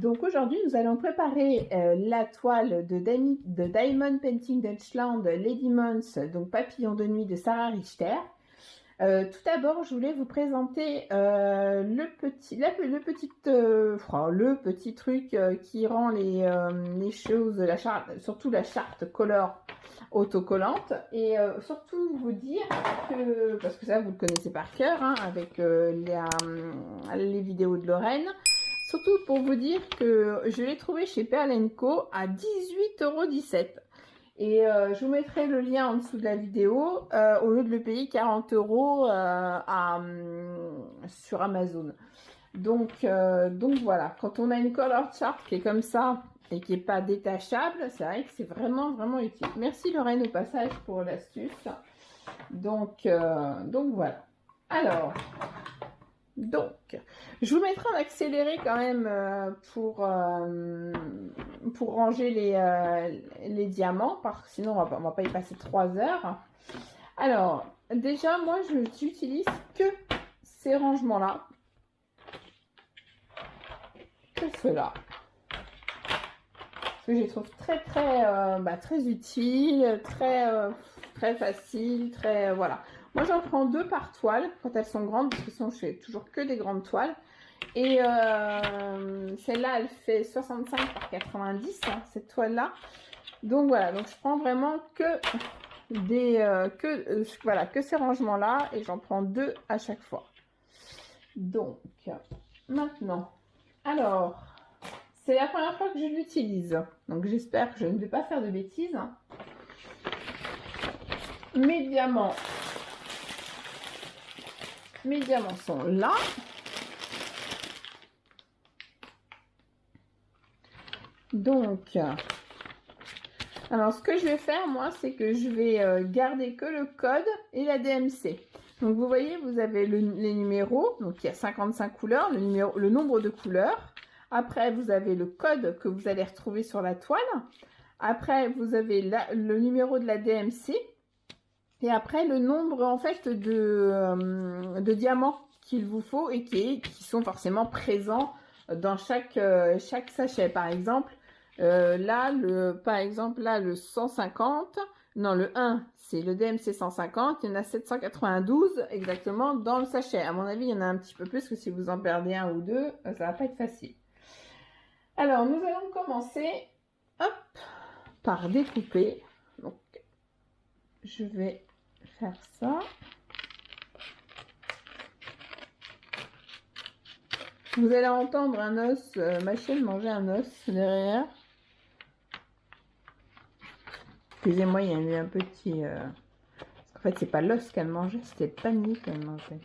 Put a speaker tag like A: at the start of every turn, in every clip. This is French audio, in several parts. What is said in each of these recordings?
A: Donc aujourd'hui, nous allons préparer la toile de Diamond Painting Deutschland Lady Mons, donc Papillon de nuit de Sarah Richter. Tout d'abord, je voulais vous présenter le petit truc qui rend les choses, surtout la charte color autocollante, et surtout vous dire que, parce que ça vous le connaissez par cœur, hein, avec les vidéos de Lorraine. Surtout pour vous dire que je l'ai trouvé chez Pearl & Co à 18,17 €. Et je vous mettrai le lien en dessous de la vidéo au lieu de le payer 40 € sur Amazon. Donc voilà, quand on a une color chart qui est comme ça et qui n'est pas détachable, c'est vrai que c'est vraiment utile. Merci Lorraine au passage pour l'astuce. Donc voilà. Alors... je vous mettrai en accéléré quand même pour ranger les diamants, parce que sinon on va pas y passer 3 heures. Alors, déjà, moi, je n'utilise que ces rangements-là, que ceux-là, parce que je les trouve très utiles, très faciles, voilà. Moi, j'en prends 2 par toile quand elles sont grandes, parce que sinon, je fais toujours que des grandes toiles. Et celle-là, elle fait 65 par 90, hein, cette toile-là. Donc voilà, donc je prends vraiment que ces rangements-là, et j'en prends 2 à chaque fois. Donc, maintenant, alors, c'est la première fois que je l'utilise. Donc, j'espère que je ne vais pas faire de bêtises. Mes diamants sont là. Donc, alors ce que je vais faire, moi, c'est que je vais garder que le code et la DMC. Donc, vous voyez, vous avez les numéros. Donc, il y a 55 couleurs, le nombre de couleurs. Après, vous avez le code que vous allez retrouver sur la toile. Après, vous avez le numéro de la DMC. Et après, le nombre, en fait, de diamants qu'il vous faut et qui sont forcément présents dans chaque sachet. Par exemple, le 150, non, le 1, c'est le DMC 150. Il y en a 792 exactement dans le sachet. À mon avis, il y en a un petit peu plus, que si vous en perdez un ou deux, ça va pas être facile. Alors, nous allons commencer, hop, par découper. Donc, je vais faire ça. Vous allez entendre un os, Machel manger un os derrière. Excusez-moi, il y a eu un petit... En fait, c'est pas l'os qu'elle mangeait, c'était le panier qu'elle mangeait.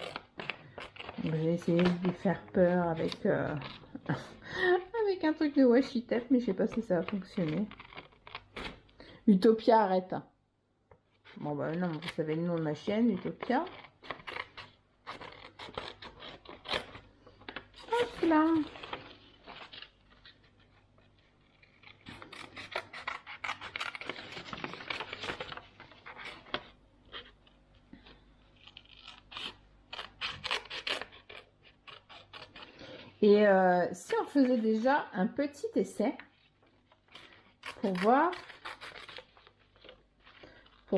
A: Donc, j'ai essayé de lui faire peur avec, avec un truc de washi tape, mais je sais pas si ça va fonctionner. Utopia, arrête. Bon, bah non, vous savez le nom de ma chaîne, Utopia. Hop là. Et si on faisait déjà un petit essai pour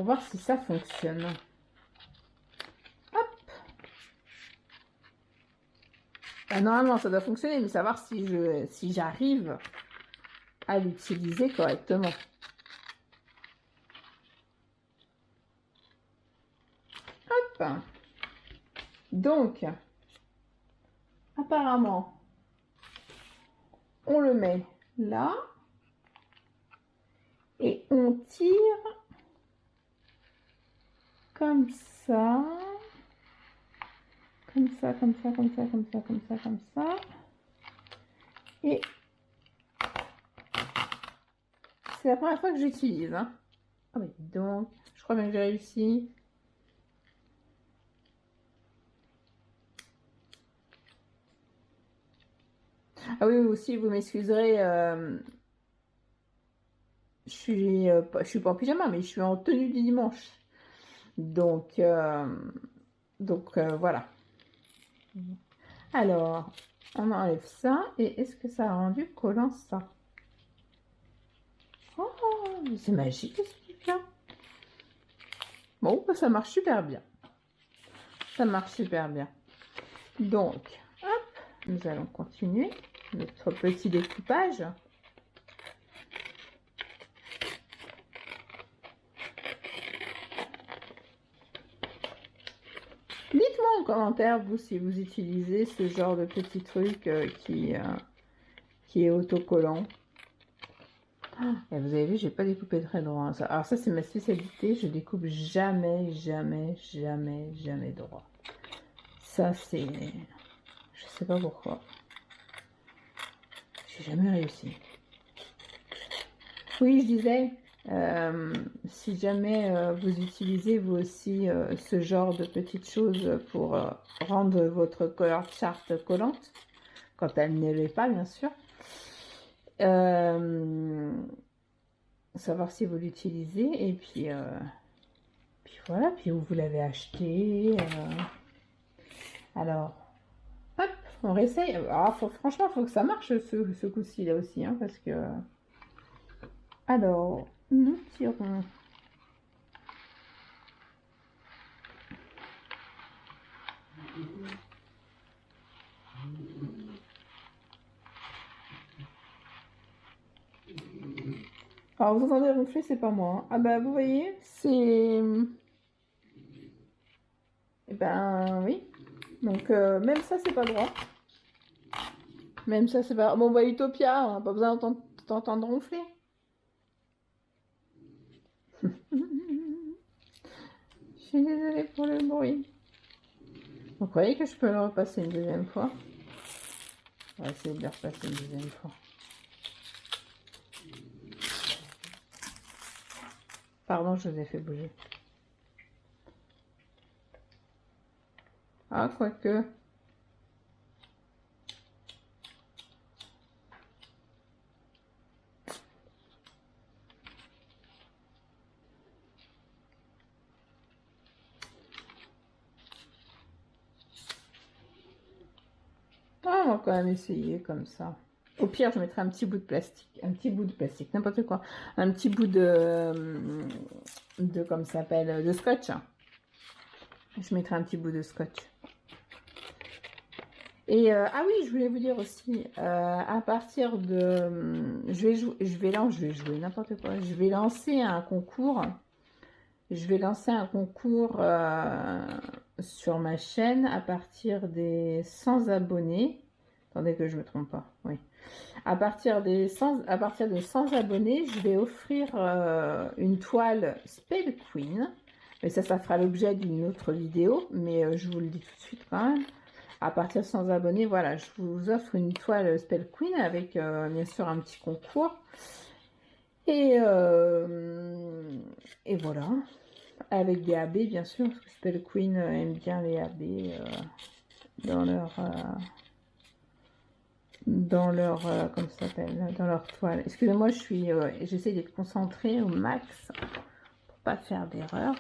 A: voir si ça fonctionne. Hop. Normalement, ça doit fonctionner, mais savoir si j'arrive à l'utiliser correctement. Hop. Donc, apparemment, on le met là et on tire comme ça, comme ça. Et c'est la première fois que j'utilise. Hein. Ah oui, donc, je crois bien que j'ai réussi. Ah oui, aussi, vous m'excuserez, je suis pas en pyjama, mais je suis en tenue du dimanche. Donc voilà. Alors, On enlève ça. Et est-ce que ça a rendu collant ça? Oh, c'est magique ce truc-là. Bon, bah, ça marche super bien. Ça marche super bien. Donc, hop, nous allons continuer notre petit découpage. Dites-moi en commentaire, vous, si vous utilisez ce genre de petit truc qui est autocollant. Et vous avez vu, j'ai pas découpé très droit. Alors ça, c'est ma spécialité. Je découpe jamais, jamais, jamais, jamais droit. Ça, c'est... Je sais pas pourquoi. J'ai jamais réussi. Oui, je disais, si jamais vous utilisez vous aussi ce genre de petites choses pour rendre votre color chart collante, quand elle ne l'est pas, bien sûr. Savoir si vous l'utilisez et puis voilà, puis où vous l'avez acheté. Alors, hop, on réessaye. Alors, franchement, il faut que ça marche ce coup-ci là aussi, hein, parce que... Alors, nous tirons. Alors, vous entendez ronfler, c'est pas moi. Hein. Ah bah, vous voyez, c'est... Eh ben, oui. Donc, même ça, c'est pas droit. Même ça, c'est pas... Bon, bah, Utopia, on n'a pas besoin d'entendre ronfler. Je suis désolée pour le bruit. Vous croyez que je peux le repasser une deuxième fois? On va essayer de le repasser une deuxième fois. Pardon, je vous ai fait bouger. Ah, quoique. Ah, on va quand même essayer comme ça. Au pire, je mettrai un petit bout de plastique. Un petit bout de plastique, n'importe quoi. Un petit bout comme ça s'appelle, de scotch. Je mettrai un petit bout de scotch. Et ah oui, je voulais vous dire aussi, à partir de... Je vais jouer n'importe quoi. Je vais lancer un concours. Je vais lancer un concours sur ma chaîne à partir des 100 abonnés. Attendez que je me trompe pas. Oui. À partir de 100 abonnés, je vais offrir une toile Spell Queen. Mais ça fera l'objet d'une autre vidéo. Mais je vous le dis tout de suite quand même. À partir de 100 abonnés, voilà, je vous offre une toile Spell Queen avec bien sûr un petit concours. Et voilà. Avec des AB, bien sûr, parce que Spell Queen aime bien les AB dans leur comment ça s'appelle, dans leur toile. Excusez-moi, j'essaie d'être concentrée au max pour pas faire d'erreur.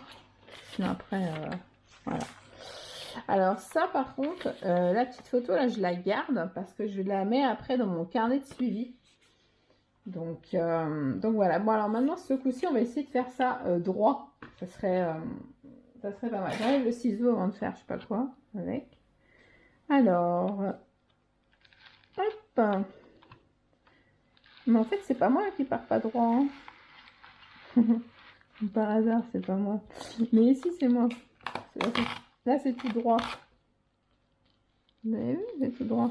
A: Sinon après, voilà. Alors ça, par contre, la petite photo là, je la garde parce que je la mets après dans mon carnet de suivi. Donc voilà. Bon, alors maintenant, ce coup-ci, on va essayer de faire ça droit. Ça serait pas mal. J'enlève le ciseau avant de faire je sais pas quoi avec. Alors, hop. Mais en fait, c'est pas moi qui pars pas droit. Hein. Par hasard, c'est pas moi. Mais ici, c'est moi. Là, c'est tout droit. Vous avez vu, c'est tout droit.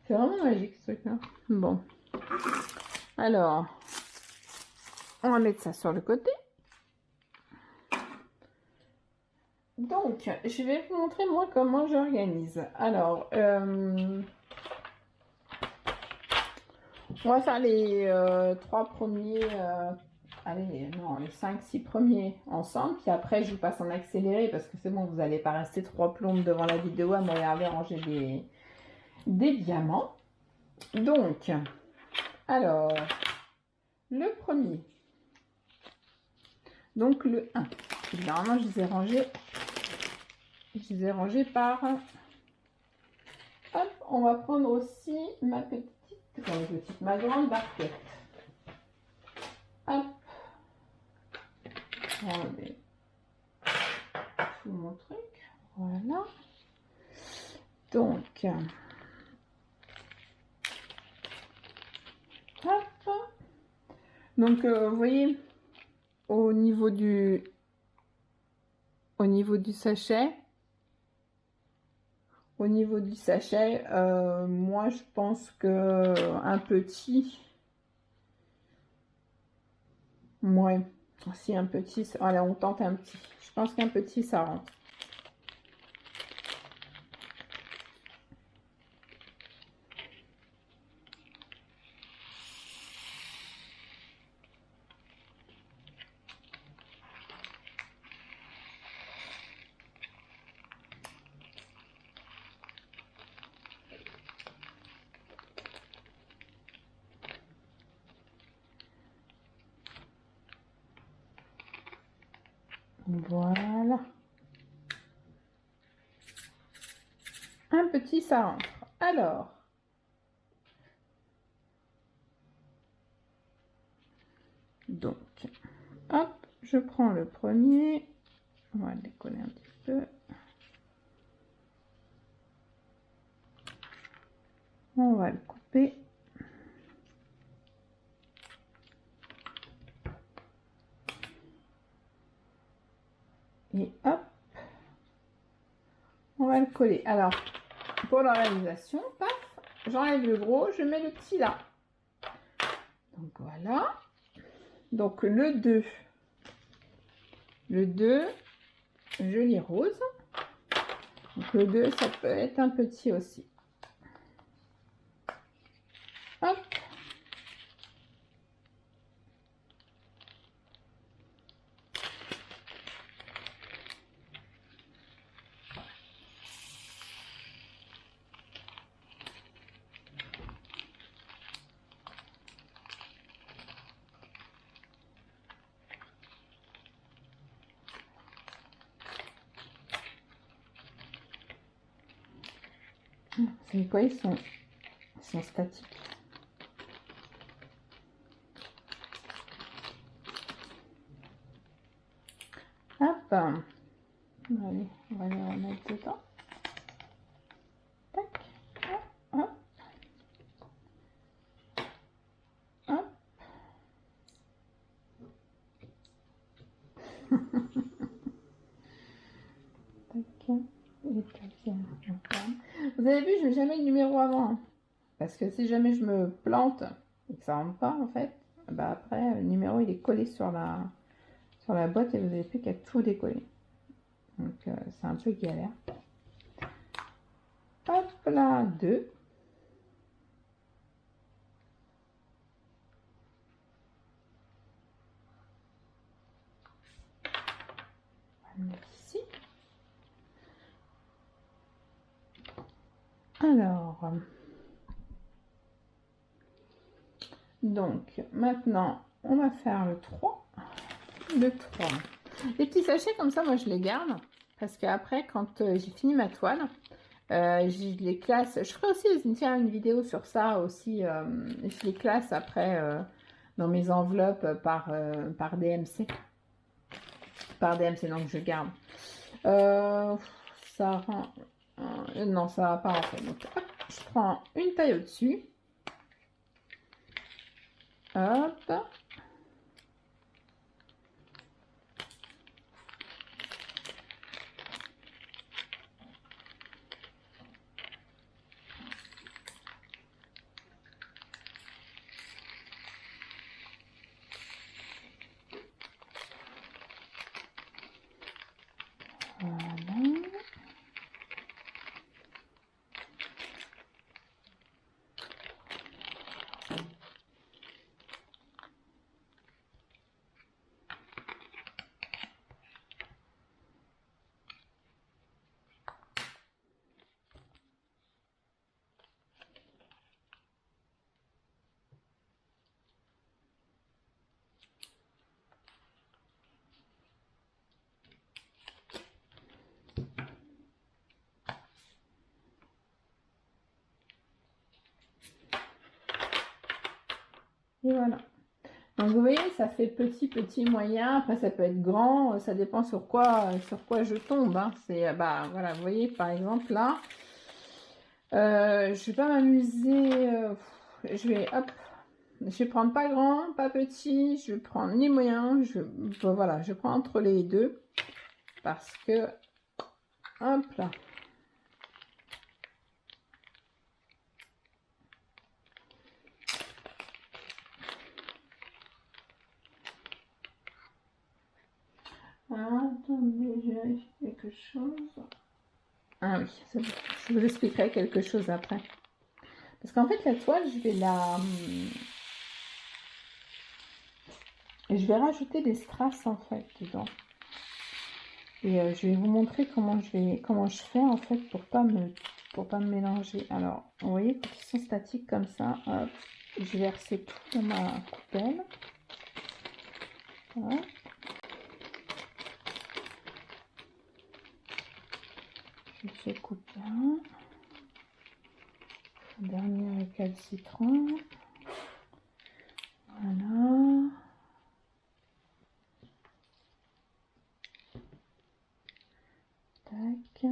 A: C'est vraiment magique, ce truc-là. Bon. Alors, on va mettre ça sur le côté. Donc, je vais vous montrer moi comment j'organise. Alors, on va faire les 3 premiers, allez, non, les 5-6 premiers ensemble. Puis après, je vous passe en accéléré parce que c'est bon, vous n'allez pas rester 3 plombes devant la vidéo à me regarder ranger des diamants. Donc, alors, le premier. Donc, le 1. Normalement, je les ai rangés par on va prendre aussi ma grande barquette. Hop. Je vais enlever tout mon truc. Voilà. Donc, hop. Donc, vous voyez, au niveau du sachet, moi je pense que un petit, ouais, si un petit, allez, on tente un petit. Je pense qu'un petit ça rentre. Voilà. Un petit, ça rentre. Alors, donc, hop, je prends le premier. On va le décoller un petit peu. On va le couper. Et hop, on va le coller. Alors, pour l'organisation, paf, j'enlève le gros, je mets le petit là. Donc voilà. Donc le 2, joli rose. Donc le 2, ça peut être un petit aussi. Hop. C'est quoi, ils sont statiques. Hop. Allez, on va les remettre dedans. Tac. Hop. Hop. Tac. Et tac. Vous avez vu, je mets jamais le numéro avant. Hein. Parce que si jamais je me plante et que ça rentre pas, en fait, bah après, le numéro, il est collé sur la boîte et vous n'avez plus qu'à tout décoller. Donc, c'est un peu galère. Hop là, 2. On va le mettre ici. Alors, donc, maintenant, on va faire le 3. Le 3. Les petits sachets comme ça, moi, je les garde. Parce qu'après, quand j'ai fini ma toile, je les classe. Je ferai aussi une vidéo sur ça aussi. Je les classe après dans mes enveloppes par DMC. Par DMC, donc je garde. Ça rend... non, ça va pas rentrer. Donc, hop, je prends une taille au-dessus. Hop. Voilà. Et voilà. Donc vous voyez, ça fait petit, moyen. Après, ça peut être grand. Ça dépend sur quoi je tombe. Hein. C'est, bah voilà, vous voyez, par exemple, là, je vais pas m'amuser. Je vais, hop, je vais prendre pas grand, pas petit. Je vais prendre ni moyen. Voilà, je prends entre les deux. Parce que, hop là. Attendez, je vérifie quelque chose. Ah oui, c'est bon. Je vous expliquerai quelque chose après. Parce qu'en fait, la toile, je vais rajouter des strass en fait dedans. Et je vais vous montrer comment je fais en fait pour pas me mélanger. Alors, vous voyez, quand ils sont statiques comme ça, hop, je vais verser tout dans ma poubelle. Voilà. Je secoue bien. Dernier récalcitrant. Voilà. Tac.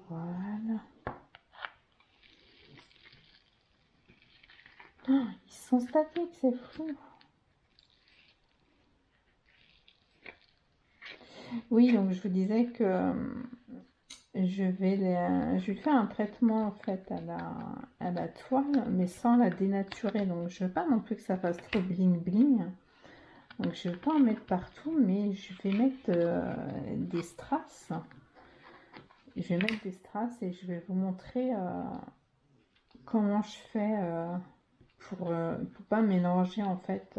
A: Voilà. Oh, ils sont statiques, c'est fou. Oui, donc je vous disais que je vais faire un traitement en fait à la toile, mais sans la dénaturer. Donc je veux pas non plus que ça fasse trop bling bling. Donc je vais pas en mettre partout, mais je vais mettre des strass. Je vais mettre des strass et je vais vous montrer comment je fais pour pas mélanger en fait.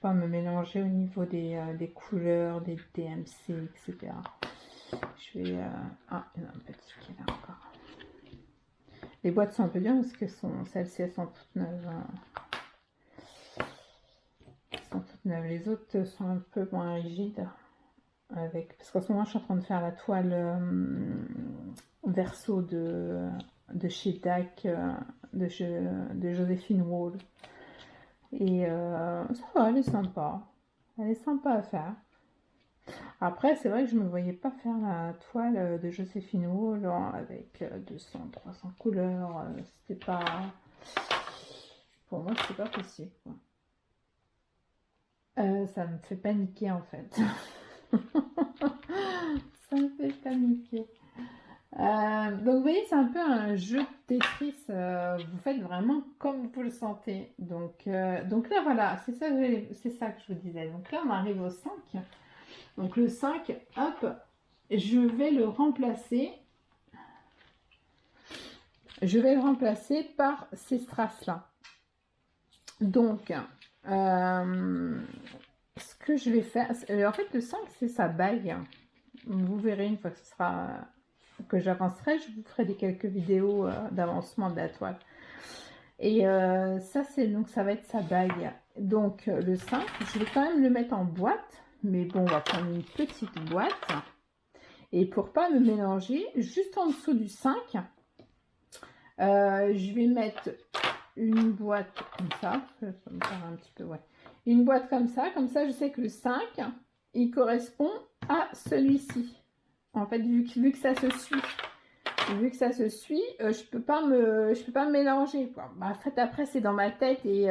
A: Pas me mélanger au niveau des couleurs, des DMC, etc. Je vais... Ah, il y en a un petit qui est là encore. Les boîtes sont un peu bien parce que celles-ci, elles sont toutes neuves. Elles sont toutes neuves. Les autres sont un peu moins rigides. Parce qu'en ce moment, je suis en train de faire la toile verso de chez DAC, de Joséphine Wall. Et ça va, elle est sympa. Elle est sympa à faire. Après, c'est vrai que je ne me voyais pas faire la toile de Joséphine Wall avec 200, 300 couleurs. C'était pas... Pour moi, c'était pas possible. Ça me fait paniquer en fait. Ça me fait paniquer. Donc vous voyez, c'est un peu un jeu de Tetris. Vous faites vraiment comme vous le sentez. Donc là, voilà, c'est ça que je vous disais. Donc là, on arrive au 5. Donc le 5, hop, je vais le remplacer. Je vais le remplacer par ces strass-là. Donc, ce que je vais faire... En fait, le 5, c'est sa bague. Vous verrez une fois que ce sera... que j'avancerai, je vous ferai quelques vidéos d'avancement de la toile. Et ça, ça va être sa bague. Donc, le 5, je vais quand même le mettre en boîte. Mais bon, on va prendre une petite boîte. Et pour pas me mélanger, juste en dessous du 5, je vais mettre une boîte comme ça. Ça me paraît un petit peu, ouais. Une boîte comme ça je sais que le 5, il correspond à celui-ci. En fait, vu que ça se suit. Vu que ça se suit, je peux pas me mélanger, quoi. Bah, en fait, après, c'est dans ma tête et...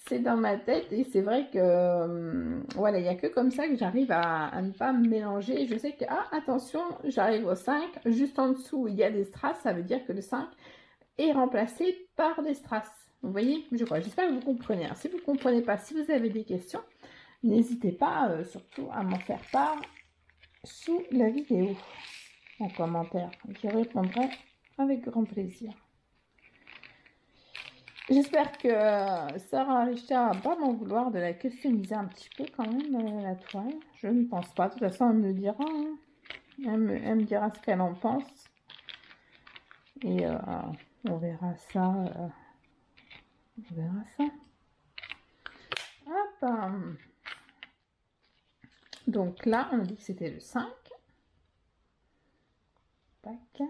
A: c'est dans ma tête et c'est vrai que voilà, il n'y a que comme ça que j'arrive à ne pas me mélanger. Je sais que, ah, attention, j'arrive au 5, juste en dessous il y a des strass, ça veut dire que le 5 est remplacé par des strass. Vous voyez, je crois, j'espère que vous comprenez. Si vous ne comprenez pas, si vous avez des questions, n'hésitez pas surtout à m'en faire part sous la vidéo en commentaire. Je répondrai avec grand plaisir. J'espère que Sarah Richter va pas m'en vouloir de la customiser un petit peu quand même, la toile. Je ne pense pas. De toute façon, elle me le dira. Hein. Elle me dira ce qu'elle en pense. Et on verra ça. On verra ça. Hop. Donc là, on a dit que c'était le 5. Tac.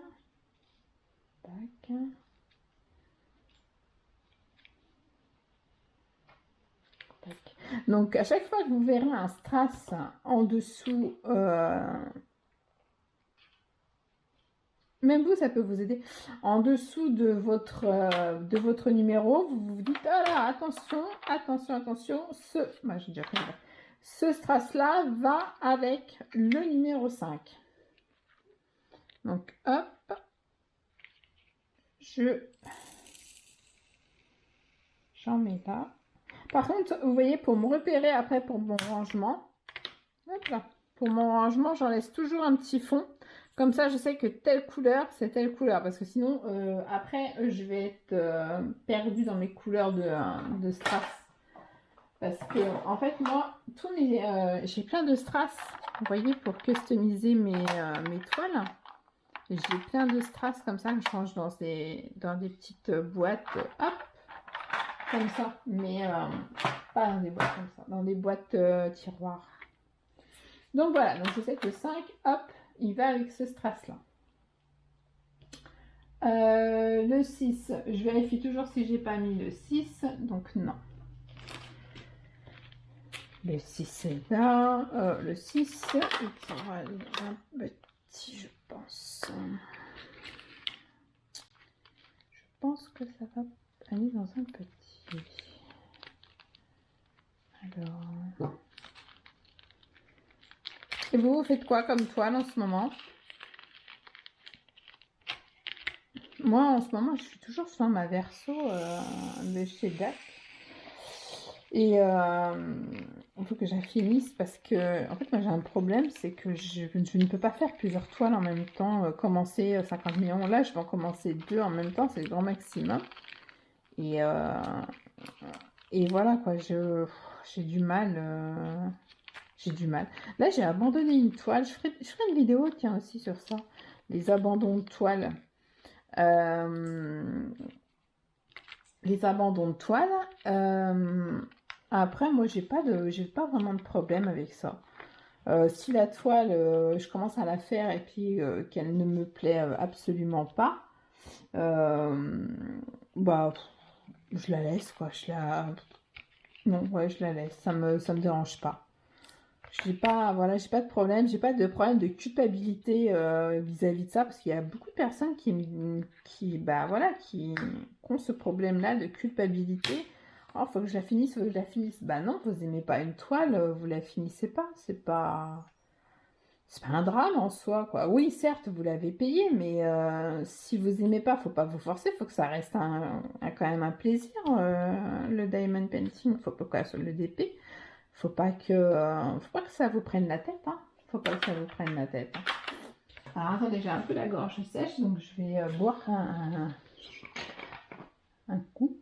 A: Donc, à chaque fois que vous verrez un strass en dessous, même vous, ça peut vous aider, en dessous de votre numéro, vous vous dites, ah là, attention, attention, attention, moi, j'ai déjà pris ce strass-là va avec le numéro 5. Donc, hop, j'en mets là. Par contre, vous voyez, pour me repérer après pour mon rangement, hop là, pour mon rangement, j'en laisse toujours un petit fond. Comme ça, je sais que telle couleur, c'est telle couleur. Parce que sinon, après, je vais être perdue dans mes couleurs de strass. Parce que, en fait, moi, j'ai plein de strass, vous voyez, pour customiser mes toiles. J'ai plein de strass comme ça que je range dans des petites boîtes, hop, comme ça. Mais pas dans des boîtes comme ça, dans des boîtes tiroirs. Donc voilà, donc je sais que le 5, hop, il va avec ce strass-là. Le 6, je vérifie toujours si j'ai pas mis le 6, donc non. Le 6 est là, le 6, il va aller un petit, je pense. Je pense que ça va aller dans un petit. Alors... Et vous faites quoi comme toile en ce moment? Moi, en ce moment, je suis toujours sur ma Verso de chez DAC. Et il faut que je la finisse parce que, en fait, moi, j'ai un problème, c'est que je ne peux pas faire plusieurs toiles en même temps, commencer 50 millions. Là, je vais en commencer 2 en même temps, c'est le grand maximum. Et voilà, quoi, j'ai du mal. J'ai du mal. Là, j'ai abandonné une toile. Je ferai une vidéo, tiens, aussi sur ça. Les abandons de toiles. Les abandons de toile. Après, moi, j'ai pas vraiment de problème avec ça. Si la toile, je commence à la faire et puis qu'elle ne me plaît absolument pas, bah, je la laisse, quoi. Non, ouais, je la laisse. Ça me dérange pas. J'ai pas de problème. J'ai pas de problème de culpabilité vis-à-vis de ça parce qu'il y a beaucoup de personnes qui ont ce problème-là de culpabilité. Oh, faut que je la finisse, faut que je la finisse. Bah non, vous aimez pas une toile, vous la finissez pas. C'est pas un drame en soi, quoi. Oui, certes, vous l'avez payé, mais si vous aimez pas, faut pas vous forcer. Faut que ça reste quand même un plaisir. Le diamond painting, faut pas sur le DP. Faut pas que ça vous prenne la tête, hein. Faut pas que ça vous prenne la tête. Alors attendez, j'ai un peu la gorge sèche, donc je vais boire un coup.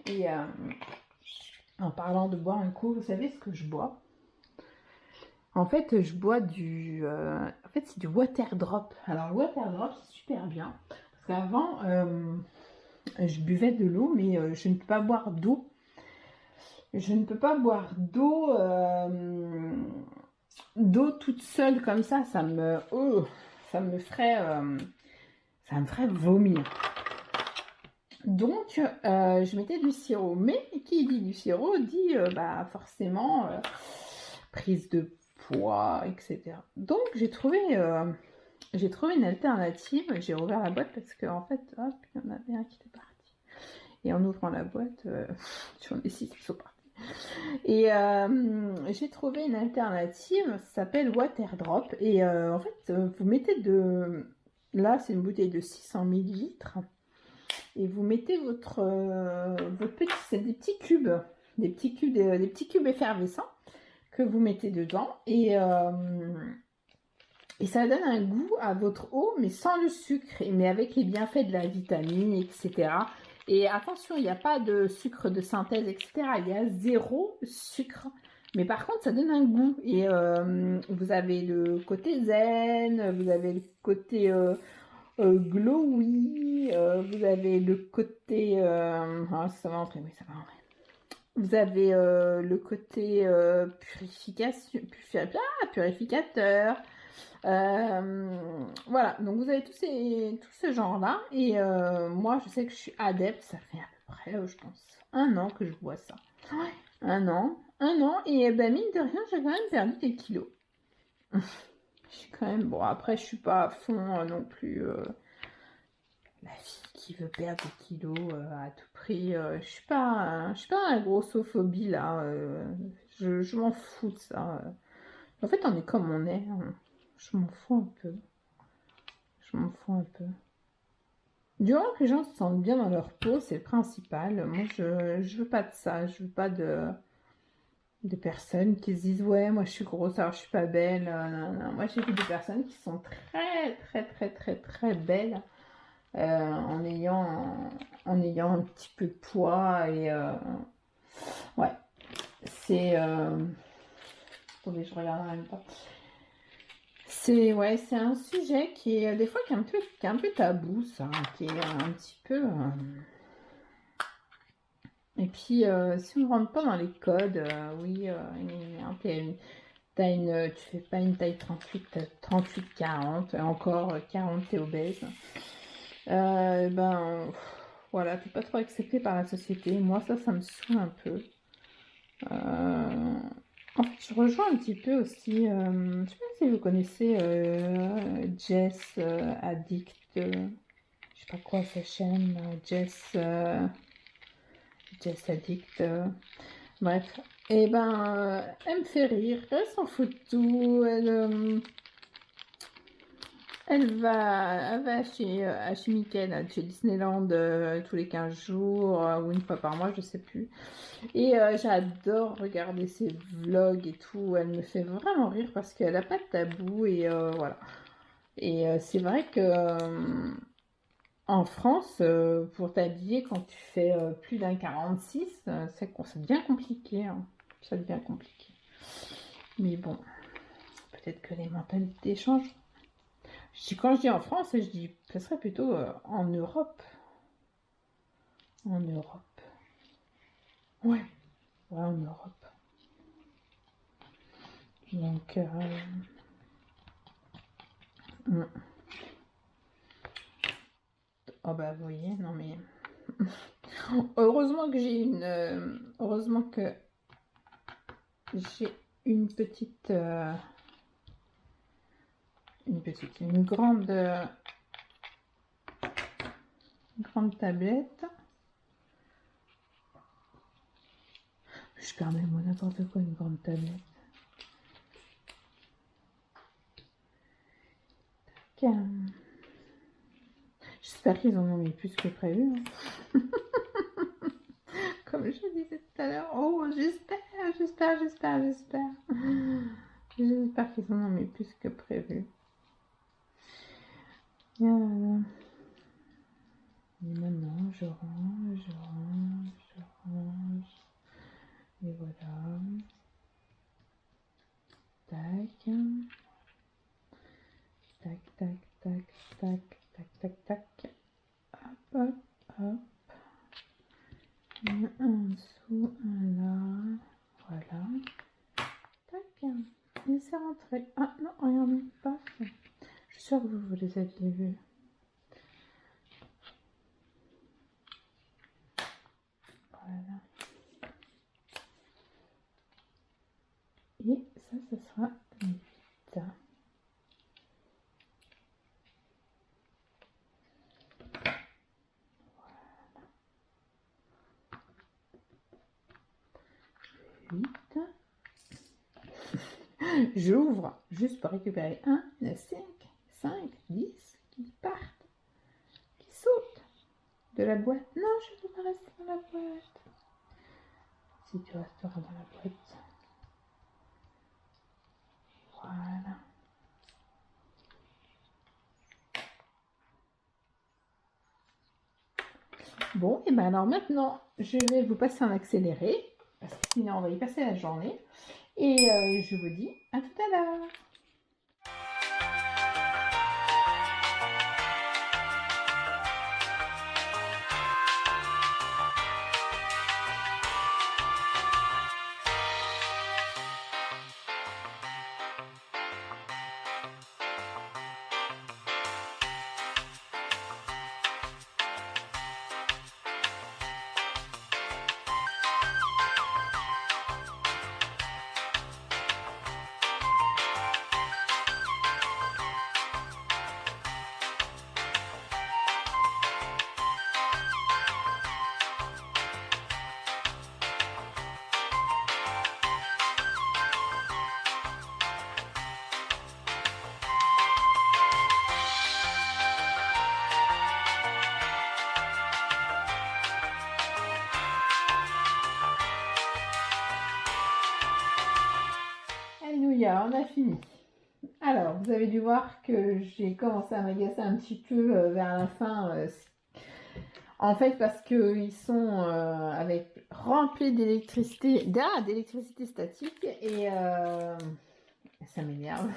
A: Et en parlant de boire un coup, vous savez ce que je bois? En fait, je bois en fait, c'est du water drop. Alors, le water drop, c'est super bien. Parce qu'avant, je buvais de l'eau, mais je ne peux pas boire d'eau. Je ne peux pas boire d'eau toute seule comme ça. Ça me ferait vomir. Donc, je mettais du sirop. Mais qui dit du sirop dit forcément prise de poids, etc. Donc, j'ai trouvé une alternative. J'ai rouvert la boîte parce qu'en fait, hop, il y en avait un qui était parti. Et en ouvrant la boîte, j'en ai 6 qui sont partis. Et j'ai trouvé une alternative, ça s'appelle Water Drop. Et en fait, vous mettez là, c'est une bouteille de 600 ml. Et vous mettez votre petit, c'est des petits cubes, des petits cubes effervescents que vous mettez dedans. Et ça donne un goût à votre eau, mais sans le sucre, mais avec les bienfaits de la vitamine, etc. Et attention, il n'y a pas de sucre de synthèse, etc. Il y a 0 sucre. Mais par contre, ça donne un goût. Et vous avez le côté zen, vous avez le côté glowy, vous avez le côté... ça va entrer, oui, ça va entrer. Vous avez le côté purificateur. Voilà, donc vous avez tout ce genre là et moi je sais que je suis adepte, ça fait à peu près, je pense, 1 an que je bois ça. Ouais, 1 an, et ben mine de rien, j'ai quand même perdu des kilos. Je suis quand même, bon après je suis pas à fond non plus la fille qui veut perdre des kilos à tout prix. Je suis pas dans la grossophobie là. Je m'en fous de ça. En fait, on est comme on est. Je m'en fous un peu. Je m'en fous un peu. Du moment que les gens se sentent bien dans leur peau, c'est le principal. Moi, je veux pas de ça. Je veux pas de personnes qui se disent ouais, moi je suis grosse, alors je suis pas belle. Non, non. Moi, j'ai vu des personnes qui sont très, très, très, très, très belles en ayant un petit peu de poids et ouais, c'est attendez, je regarde en même temps. C'est ouais, c'est un sujet qui est des fois qui est un peu tabou, ça, qui est un petit peu. Et puis, si on ne rentre pas dans les codes, oui, tu fais pas une taille 38, 40, encore 40, t'es obèse. Voilà, t'es pas trop accepté par la société. Moi, ça me saoule un peu. En fait, je rejoins un petit peu aussi, je sais pas si vous connaissez Jess Addict, je sais pas quoi sa chaîne, Jess Addict, bref. Et ben, elle me fait rire, elle s'en fout de tout, elle va chez Mickey, là, chez Disneyland tous les 15 jours ou une fois par mois, je sais plus. Et j'adore regarder ses vlogs et tout. Elle me fait vraiment rire parce qu'elle n'a pas de tabou et voilà. Et c'est vrai que en France, pour t'habiller quand tu fais plus d'un 46, ça devient compliqué, hein. Ça devient compliqué. Mais bon, peut-être que les mentalités changent. Quand je dis en France, je dis ce serait plutôt en Europe. En Europe. Ouais, ouais, en Europe. Donc, oh bah vous voyez, non mais heureusement que j'ai une grande tablette. Je permets moi n'importe quoi, une grande tablette. J'espère qu'ils en ont mis plus que prévu. Hein. Comme je disais tout à l'heure. Oh, j'espère. J'espère qu'ils en ont mis plus que prévu. Et maintenant, je range. Et voilà. Tac. Tac. Hop. Un en dessous, un là. Voilà. Tac. Et c'est rentré. Ah non, regardez, pas. Je suis sûre que vous les aviez vus. Voilà. Et ça sera 8. Voilà. 8. J'ouvre juste pour récupérer 1, 5, 10 qui partent, qui sautent de la boîte. Non, je ne veux pas rester dans la boîte. Si tu resteras dans la boîte. Voilà. Bon, et bien alors maintenant, je vais vous passer en accéléré, parce que sinon on va y passer la journée. Et je vous dis à tout à l'heure. on a fini. Alors, vous avez dû voir que j'ai commencé à m'agacer un petit peu vers la fin. En fait, parce qu'ils sont remplis d'électricité, d'électricité statique et ça m'énerve.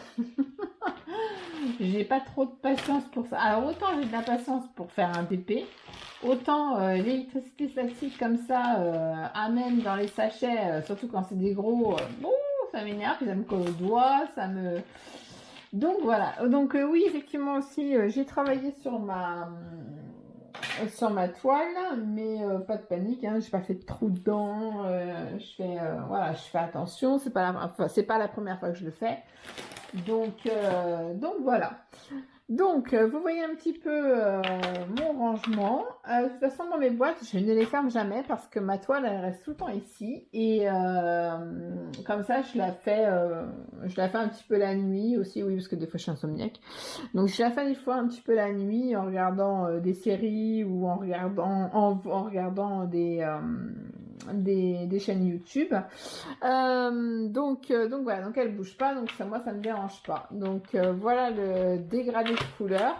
A: J'ai pas trop de patience pour ça. Alors, autant j'ai de la patience pour faire un BP, autant l'électricité statique comme ça amène dans les sachets, surtout quand c'est des gros, bon, ça m'énerve, ça me colle au doigt, ça me... Donc voilà, donc oui, effectivement aussi, j'ai travaillé sur ma toile, mais pas de panique, hein, j'ai pas fait de trou dedans, voilà, je fais attention, c'est pas la première fois que je le fais, donc voilà. Donc, vous voyez un petit peu mon rangement. De toute façon, dans mes boîtes, je ne les ferme jamais parce que ma toile, elle reste tout le temps ici. Et comme ça, je la fais un petit peu la nuit aussi. Oui, parce que des fois, je suis insomniaque. Donc, je la fais des fois un petit peu la nuit en regardant des séries ou en regardant des chaînes YouTube. Donc voilà, donc elle bouge pas, donc ça, moi ça me dérange pas. Donc voilà le dégradé de couleur.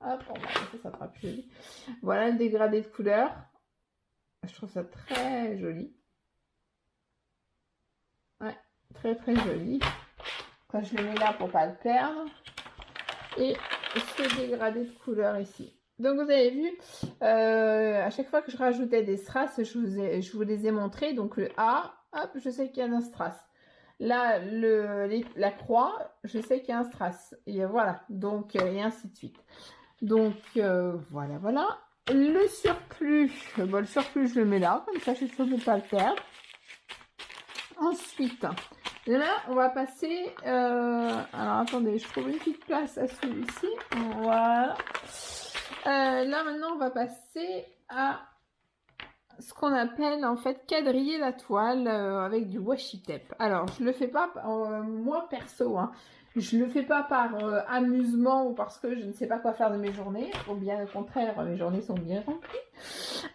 A: Hop, on va ça sera plus joli. Voilà le dégradé de couleur. Je trouve ça très joli. Ouais, très très joli. Quand je le mets là pour pas le perdre. Et ce dégradé de couleur ici. Donc vous avez vu, à chaque fois que je rajoutais des strass, je vous les ai montrés. Donc le A, hop, je sais qu'il y a un strass. Là, la croix, je sais qu'il y a un strass. Et voilà, donc, et ainsi de suite. Donc, voilà, voilà. Le surplus, bon, le surplus, je le mets là, comme ça, je suis sûre de ne pas le perdre. Ensuite, là, on va passer... alors, attendez, je trouve une petite place à celui-ci. Voilà. Là, maintenant, on va passer à ce qu'on appelle, en fait, quadriller la toile avec du washi tape. Alors, je le fais pas, moi, perso, hein, je le fais pas par amusement ou parce que je ne sais pas quoi faire de mes journées, ou bien au contraire, mes journées sont bien remplies.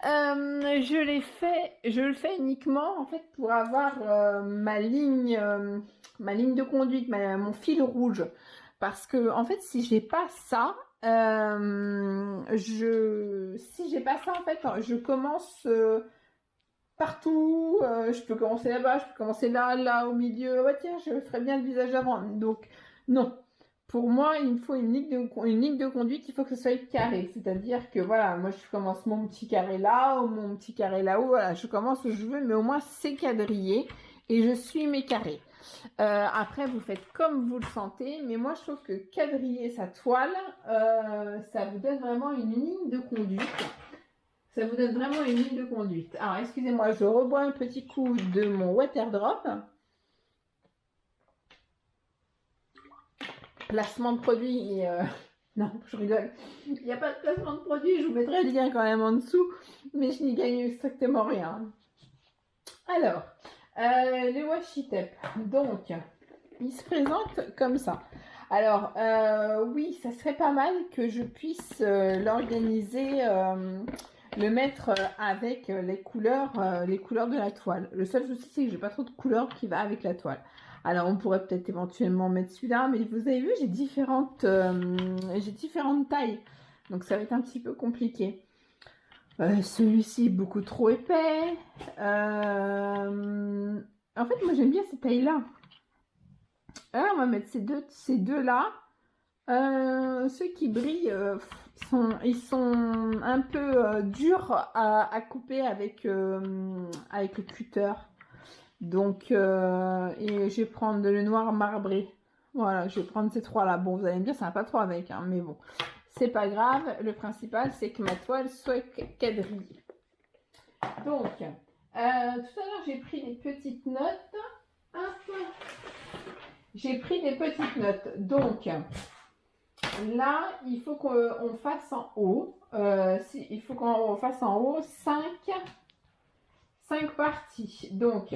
A: Je le fais uniquement en fait pour avoir ma ligne de conduite, mon fil rouge. Parce que en fait, si j'ai pas ça, si j'ai pas ça en fait, je commence partout. Je peux commencer là-bas, je peux commencer là, au milieu. Ouais, tiens, je ferais bien le visage avant. Donc non. Pour moi, il me faut une ligne de conduite, il faut que ce soit carré. C'est-à-dire que voilà, moi je commence mon petit carré là, ou mon petit carré là-haut, voilà, je commence où je veux, mais au moins c'est quadrillé et je suis mes carrés. Après, vous faites comme vous le sentez, mais moi je trouve que quadriller sa toile, ça vous donne vraiment une ligne de conduite. Ça vous donne vraiment une ligne de conduite. Alors, excusez-moi, je rebois un petit coup de mon water drop. Placement de produit, non, je rigole. Il n'y a pas de placement de produit, je vous mettrai le lien quand même en dessous, mais je n'y gagne strictement rien. Alors, le washi tape, donc, il se présente comme ça. Alors, oui, ça serait pas mal que je puisse l'organiser, le mettre avec les couleurs de la toile. Le seul souci, c'est que j'ai pas trop de couleurs qui va avec la toile. Alors, on pourrait peut-être éventuellement mettre celui-là, mais vous avez vu, j'ai différentes tailles. Donc, ça va être un petit peu compliqué. Celui-ci est beaucoup trop épais. En fait, moi, j'aime bien cette taille-là. Alors, on va mettre ces deux-là. Ceux qui brillent, ils sont un peu durs à couper avec le cutter. Donc, et je vais prendre le noir marbré. Voilà, je vais prendre ces trois-là. Bon, vous allez me dire, ça va pas trop avec, hein, mais bon, c'est pas grave. Le principal, c'est que ma toile soit quadrillée. Donc, tout à l'heure, j'ai pris des petites notes. Hop. J'ai pris des petites notes. Donc, là, il faut qu'on fasse en haut. Il faut qu'on fasse en haut 5 parties. Donc,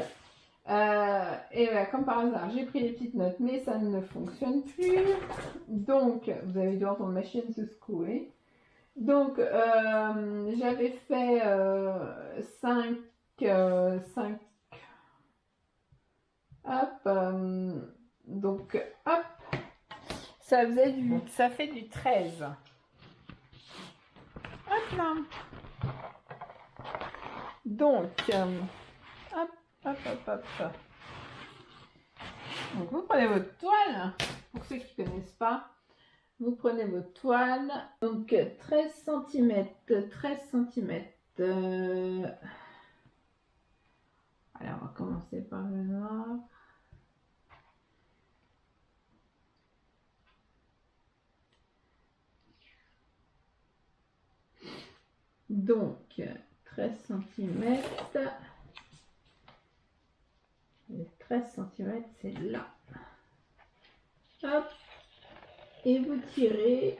A: et voilà, comme par hasard, j'ai pris des petites notes, mais ça ne fonctionne plus. Donc, vous avez dû entendre ma chienne se secouer. Donc, j'avais fait 5. Hop. Donc, hop, ça fait du 13. Hop là. Donc, hop, hop, hop, hop. Donc, vous prenez votre toile. Pour ceux qui ne connaissent pas, vous prenez votre toile. Donc, 13 cm, 13 cm. Alors, on va commencer par le noir. Donc, 13 cm. Les 13 cm, c'est là. Hop. Et vous tirez.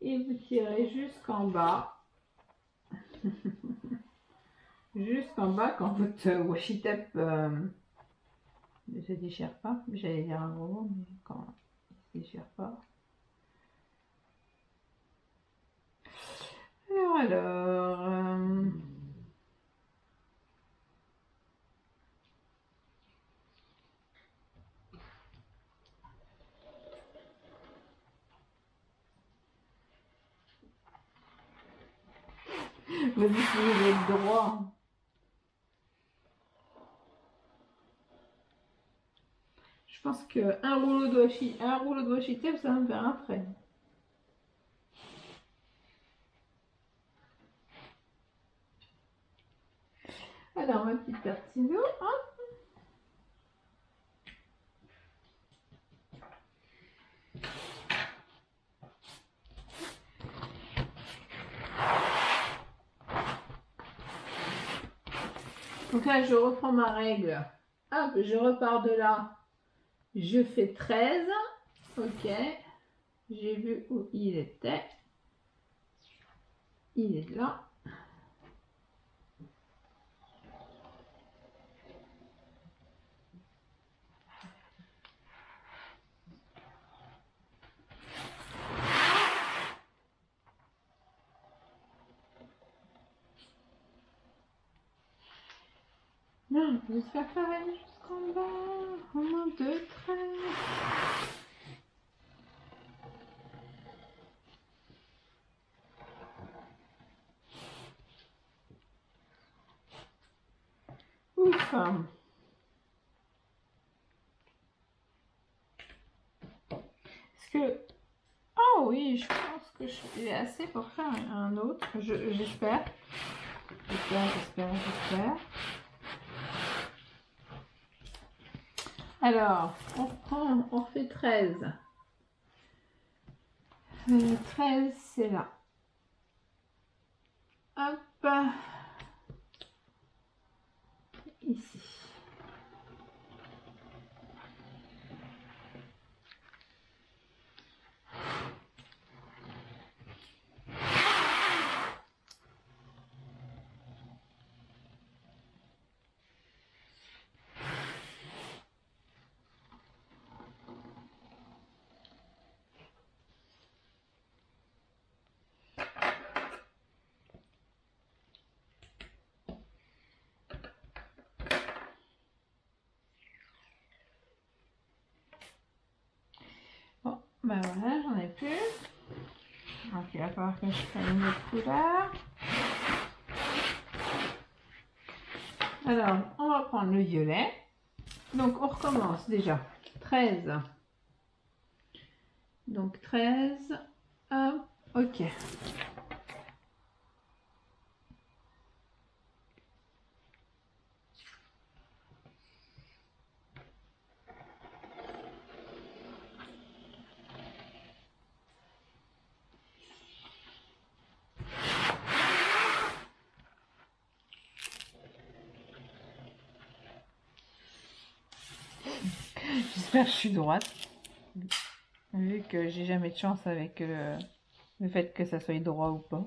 A: Et vous tirez jusqu'en bas. Jusqu'en bas quand votre washi tape ne se déchire pas. J'allais dire un gros mot, mais quand il ne se déchire pas. Alors, vous utilisez le droit. Je pense qu'un rouleau de washi tape, ça va me faire un trait. Alors, ma petite paire de ciseaux, hop. Donc là, je reprends ma règle. Hop, je repars de là. Je fais 13. Ok. J'ai vu où il était. Il est là. J'espère que ça va aller jusqu'en bas. Au moins 2 traits. Ouf. Parce que... Oh oui, je pense que je suis assez pour faire un autre. J'espère. J'espère. Alors, on fait 13. 13, c'est là. Hop. Ici. Bon, ben voilà, j'en ai plus. Donc il va falloir que je prenne une autre couleur. Alors, on va prendre le violet. Donc on recommence déjà. 13. Donc 13. Hop, ok. J'espère que je suis droite. Vu que j'ai jamais de chance avec le fait que ça soit droit ou pas.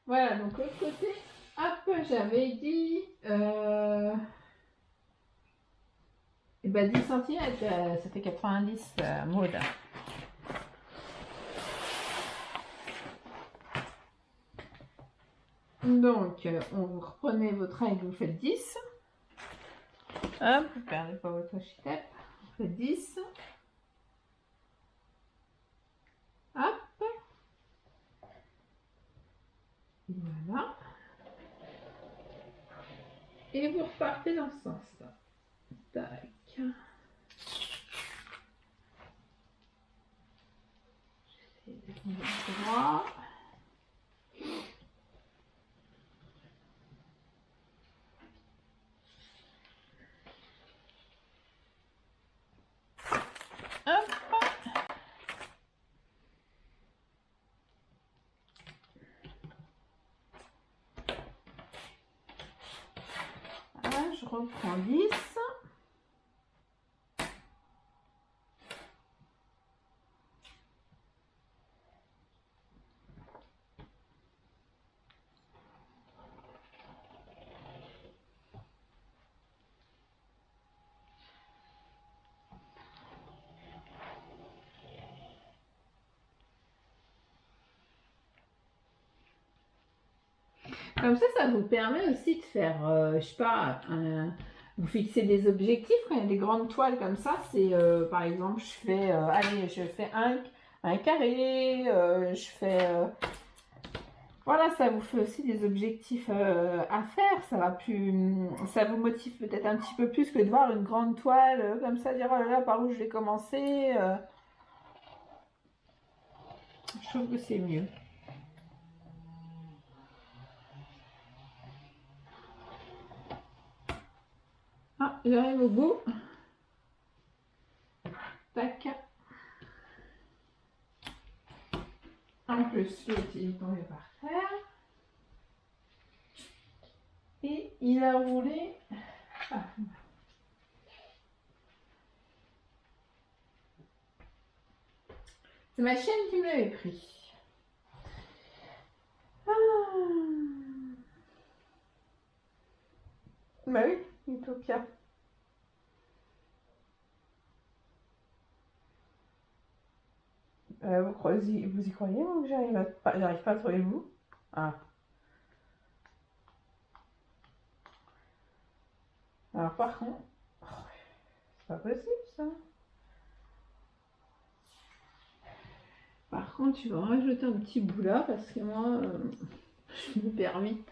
A: Voilà, donc l'autre côté, hop, j'avais dit... ben bah 10 cm, ça fait 90, Maud. Donc, vous reprenez votre règle, vous faites 10. Hop, vous ne perdez pas votre washi tape. Vous faites 10. Hop. Et voilà. Et vous repartez dans ce sens-là. Tac. J'essaie de mettre droit. Hop. Voilà, je reprends 10. Comme ça vous permet aussi de faire, je sais pas, vous fixez des objectifs quand il y a des grandes toiles comme ça. C'est par exemple, je fais, allez, je fais un carré, je fais, voilà, ça vous fait aussi des objectifs à faire. Ça vous motive peut-être un petit peu plus que de voir une grande toile comme ça, dire oh là là, par où je vais commencer. Je trouve que c'est mieux. Ah, j'arrive au bout. Tac. En plus, l'autre il est tombé par terre. Et il a roulé. Ah. C'est ma chienne qui me l'avait pris. Ah. Bah oui, Utopia. Vous y croyez, moi, que j'arrive pas à trouver le bout? Ah. Alors par contre, oh, c'est pas possible ça. Par contre, tu vas rajouter un petit bout là parce que moi, je me perds vite.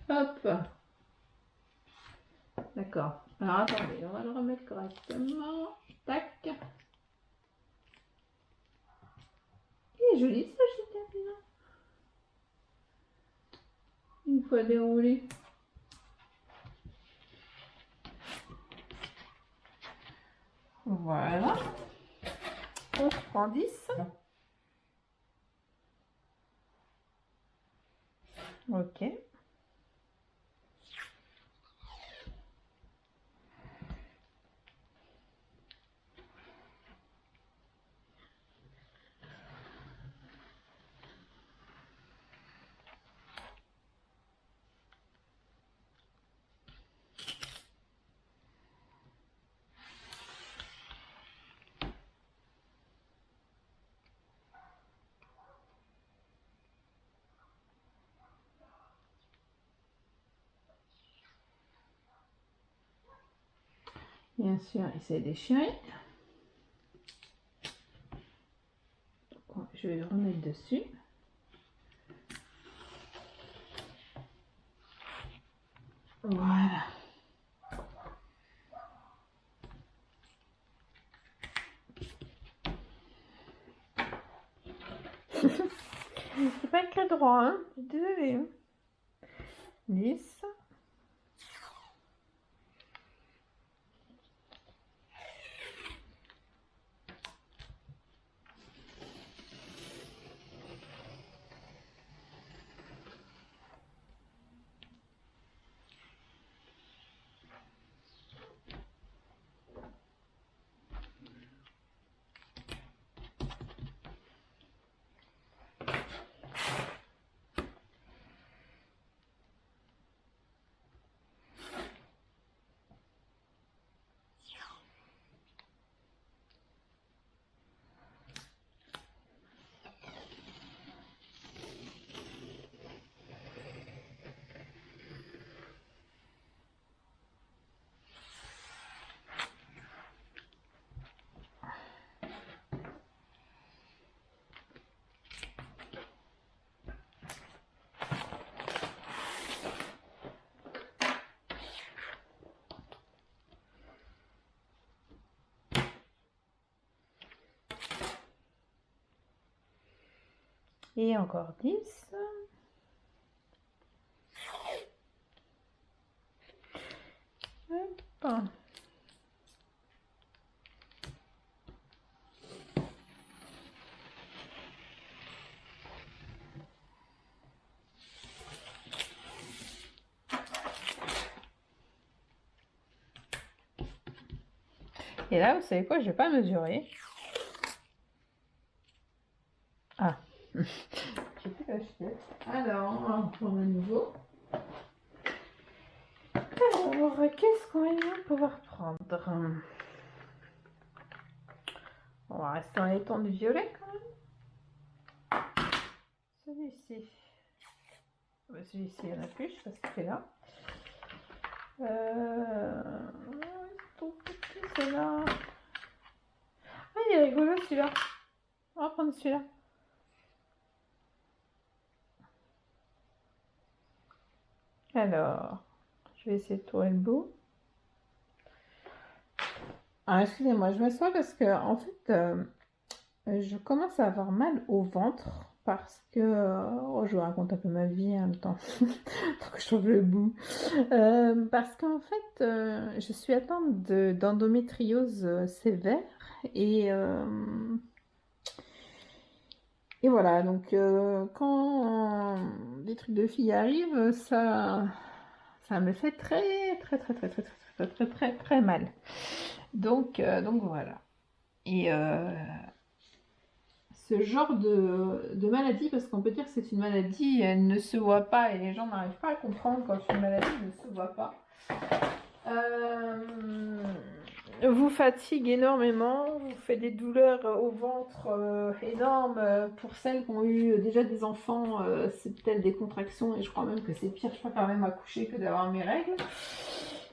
A: Hop. D'accord. Alors attendez, on va le remettre correctement. Tac. Il est joli ça, je t'ai bien. Une fois déroulé. Voilà. On prend 10. Ok. Bien sûr, il s'est déchiré. Je vais le remettre dessus. Voilà. C'est pas écrit droit, hein. Désolée. 10. Et encore 10. Hop. Et là, vous savez quoi, je vais pas mesurer. Ah, j'ai pu l'acheter. Alors, on va reprendre à nouveau. Alors, qu'est-ce qu'on va pouvoir prendre? On va rester dans les tons de violet quand même. Celui-ci. Celui-ci, il n'y en a plus, je sais pas ce qu'il fait là. Tout petit, celui-là. Ah, il est rigolo celui-là. On va prendre celui-là. Alors, je vais essayer de tourner le bout. Ah, excusez-moi, je m'assois parce que en fait, je commence à avoir mal au ventre parce que je vous raconte un peu ma vie en même temps, tant que je trouve le bout. Parce qu'en fait, je suis atteinte d'endométriose sévère et voilà, donc quand des trucs de filles arrivent, ça me fait très mal. Donc voilà. Et ce genre de maladie, parce qu'on peut dire que c'est une maladie, elle ne se voit pas et les gens n'arrivent pas à comprendre quand une maladie ne se voit pas. Vous fatigue énormément, vous fait des douleurs au ventre énormes. Pour celles qui ont eu déjà des enfants, c'est peut-être des contractions et je crois même que c'est pire, je préfère même accoucher que d'avoir mes règles.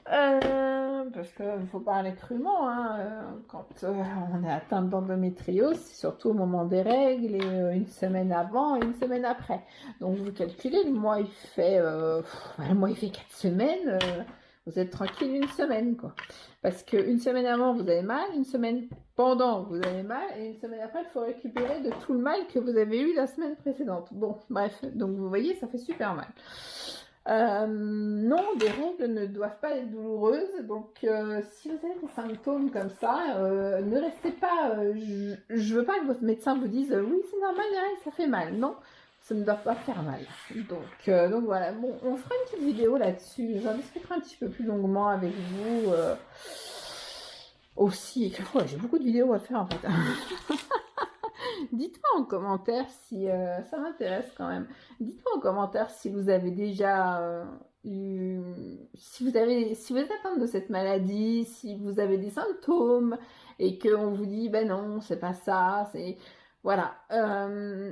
A: Parce qu'il ne faut parler crûment, hein, quand on est atteinte d'endométriose, c'est surtout au moment des règles et une semaine avant et une semaine après. Donc vous calculez, le mois il fait 4 semaines, vous êtes tranquille une semaine, quoi. Parce qu'une semaine avant vous avez mal, une semaine pendant vous avez mal et une semaine après il faut récupérer de tout le mal que vous avez eu la semaine précédente. Bon, bref, donc vous voyez, ça fait super mal. Non, des règles ne doivent pas être douloureuses, donc si vous avez des symptômes comme ça, ne restez pas, je veux pas que votre médecin vous dise oui c'est normal, les règles ça fait mal, non, ça ne doit pas faire mal, donc voilà, bon, on fera une petite vidéo là-dessus, j'en discuterai un petit peu plus longuement avec vous, aussi, j'ai beaucoup de vidéos à faire en fait. Dites-moi en commentaire si ça m'intéresse quand même. Dites-moi en commentaire si vous avez déjà si vous êtes atteinte de cette maladie, si vous avez des symptômes et qu'on vous dit ben non, c'est pas ça, c'est voilà.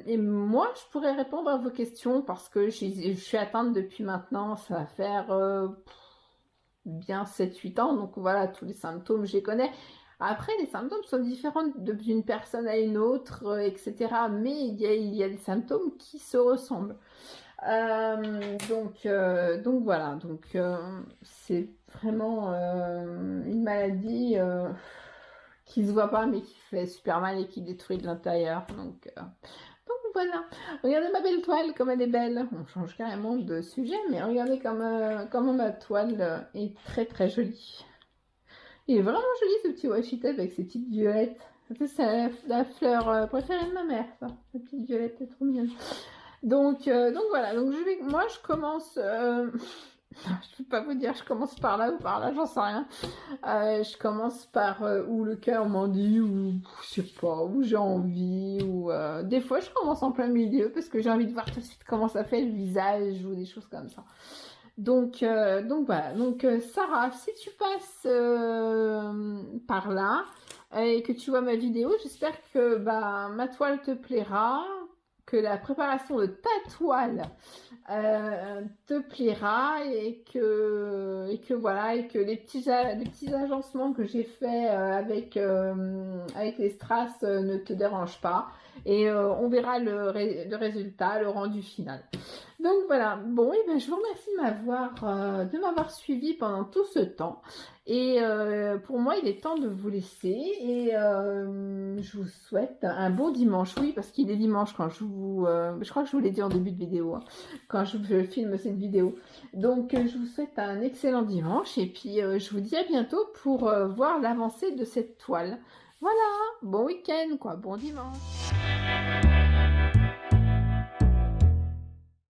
A: Et moi, je pourrais répondre à vos questions parce que je suis atteinte depuis maintenant, ça va faire bien 7-8 ans, donc voilà, tous les symptômes, je les connais. Après, les symptômes sont différents d'une personne à une autre, etc. Mais il y a des symptômes qui se ressemblent. Donc voilà, donc c'est vraiment une maladie qui se voit pas mais qui fait super mal et qui détruit de l'intérieur. Donc voilà, regardez ma belle toile comme elle est belle. On change carrément de sujet, mais regardez comme ma toile est très jolie. Il est vraiment joli ce petit washi tape avec ses petites violettes. C'est la fleur préférée de ma mère, ça. La petite violette, c'est trop mignonne. Donc voilà, donc moi je commence, je peux pas vous dire je commence par là ou par là, j'en sais rien. Je commence par où le cœur m'en dit, ou je sais pas, où j'ai envie, ou des fois je commence en plein milieu parce que j'ai envie de voir tout de suite comment ça fait le visage ou des choses comme ça. Donc voilà, donc Sarah, si tu passes par là et que tu vois ma vidéo, j'espère que ma toile te plaira, que la préparation de ta toile te plaira et que voilà, et que les petits agencements que j'ai fait avec les strass ne te dérangent pas et on verra le résultat, le rendu final. Donc voilà, bon, et ben, je vous remercie de m'avoir suivi pendant tout ce temps. Et pour moi, il est temps de vous laisser. Et je vous souhaite un bon dimanche. Oui, parce qu'il est dimanche quand je crois que je vous l'ai dit en début de vidéo, hein, quand je filme cette vidéo. Donc je vous souhaite un excellent dimanche. Et puis je vous dis à bientôt pour voir l'avancée de cette toile. Voilà, bon week-end, quoi, bon dimanche.